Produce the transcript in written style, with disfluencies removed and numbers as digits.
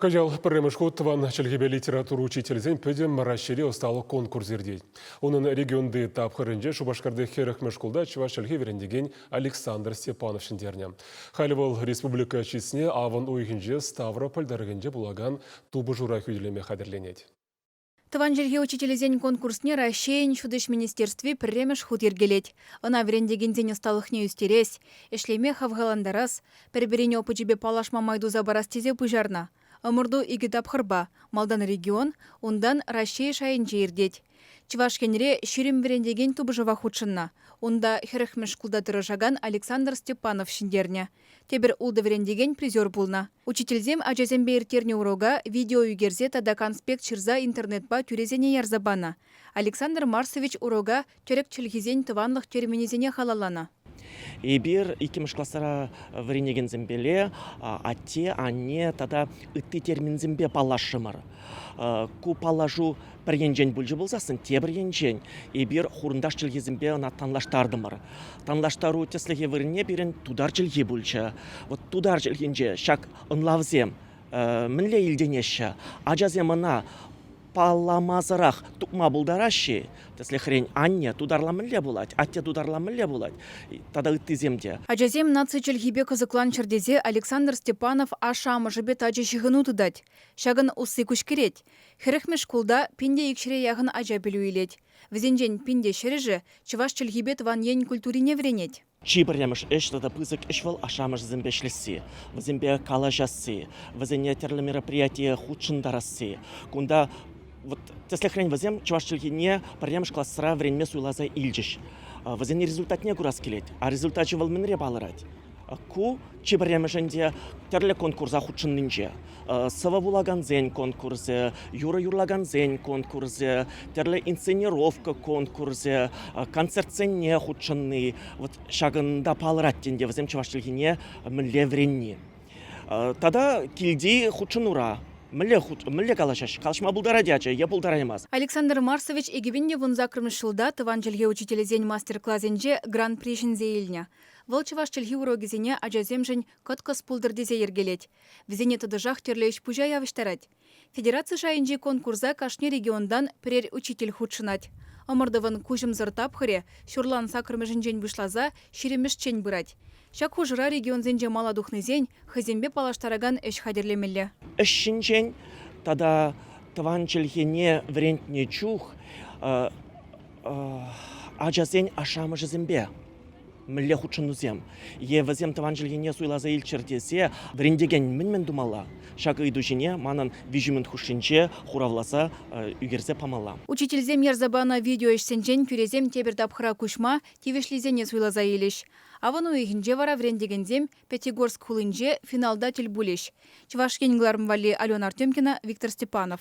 Кажал пірремішку тұван чілгебе литературу учительзен пөдем марашшері осталық конкурс ердей. Оның регионды тапқырынже Шубашкарды херіх мәшкулда чыва чілге верендеген Александр Степанов шындеріне. Халевол республика чесіне авын ойғынже Ставрополь дарығынже булаган тубы жура хүделеме қадірленеді. Тыван жерге учителезен конкурсне Рашейн шудыш министерстве пірремеш худ ергелет. Она верендегензен осталықне үстерес, эшлеме хавгаландарас, пірберене опычебе палашма майду забарас тезе пыжарна. Амурду игі тапқырба, малдан регион, ондан Рашей шайынче ердет. Чывашкенре ширим верендеген тубы жава худшынна. Онда херехмеш кулдатыры жаган Александр Степанов шиндерне. Тебір улды верендеген призер булна. Учительзем ажазембе ертерне урога видео югерзе тада конспект чирза интернетба тюрезене ярзабана. Александр Марсович урога törек чілгізен тыванлық терминезене халалана. Эбир икимиш классара вренеген зембеле, ате ане тада ытты термин зембе палашымыр. Ку палажу бір енжен бүлжі болсасын, те бір енжен. Эбир хурындаш чілге зембе на танлаштардымыр. Танлаштару теслеге вірне бірін тудар чілге бүлчі. Вот тудар чілгенже шак ынлавзем, мінле илденеші, ажаземына паламазырақ тұқма бұлдараши, тесле хрень анне тударла мүлле болать, атте тударла мүлле болать, тада үттіземде. Ажазем наци чілгебе кызыклан чердезе Александр Степанов ашамы жібет ажы шығыну тұдать. Шагын усы күшкерет. Херехмеш кулда пинде икшіре яғын ажа білу илет. Візенжен пинде шережі чываш чілгебет ван ен культурине вренет. Чибірреміш эш тада пызык эшвал ашамыш зімбешлесі, візімбе калажасы, візене терлі мероприятие худшындарасы. Кунда вот тесле хрень візем чываш чілгене парремеш классыра вренме суйлаза илжіш. Візене результатне курас келет, а результат чывал мінре балырать. Ку чибірремешінде терлі конкурса худшыннынже. Сава булаганзен конкурсы, юра-юрлаганзен конкурсы, терлі инсценировка конкурсы, концертсенне худшынны. Вот шагында палыраттенде візем чываш чілгене мінле вренне. Тада килди худшынура. Мүлле калашаш, калашма бұлдара дяча, е бұлдара емаз. Александр Марсович егебінде вұнза кірмішілда тыван жылге учителезен мастер-клазенже гран-при шинзе еліне. Волчываш чілгі урогезене ажаземжен көткіс пулдырдезе ергелет. Візене тұдыжақ терлеуш пұжа явыштарад. Федерация шайынже конкурса кашне региондан пірер учитель худшынат. Омырдывын кужым зыртап хыре, шурлан сакырмыжынжен бұшлаза, ширемішчен бұрад. Шак хужыра регионзенже мала духнызен, хызембе палаштараган эш хадерлемелі. Эшшінчен, тада тыван чілгене врентне чух, ажазен ашамы жызембе. Мүлле худшынузем. Візем тыван чілгене суйлаза илчердесе, врендеген мен думала. Шак ыйдушине манан вижімін хушинче хуравласа үгерзе памала. Учительзем ярзабана видео эшсенжен күрезем тебір тапқыра күшма тивешлизене суйлаза илеш. Авану игінже вара врендегензем Пятигорск хулынже финалда тіл булеш. Чувашкенгларым вали Алена Артемкина, Виктор Степанов.